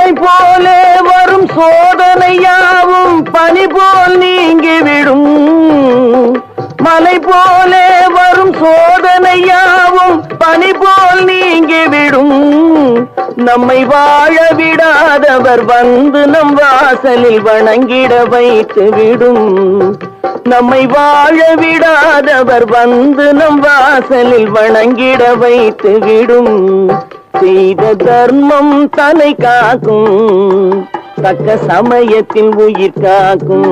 மலை போலே வரும் சோதனையாவும் பனி போல் நீங்கிவிடும். மலை போலே வரும் சோதனையாவும் பனி போல் நீங்கிவிடும். நம்மை வாழ விடாதவர் வந்து நம் வாசலில் வணங்கிட வைத்து விடும். நம்மை வாழ விடாதவர் வந்து நம் வாசலில் வணங்கிட வைத்து விடும். செய்த தர்மம் தன்னை காக்கும், தக்க சமயத்தில் உயிர் காக்கும்.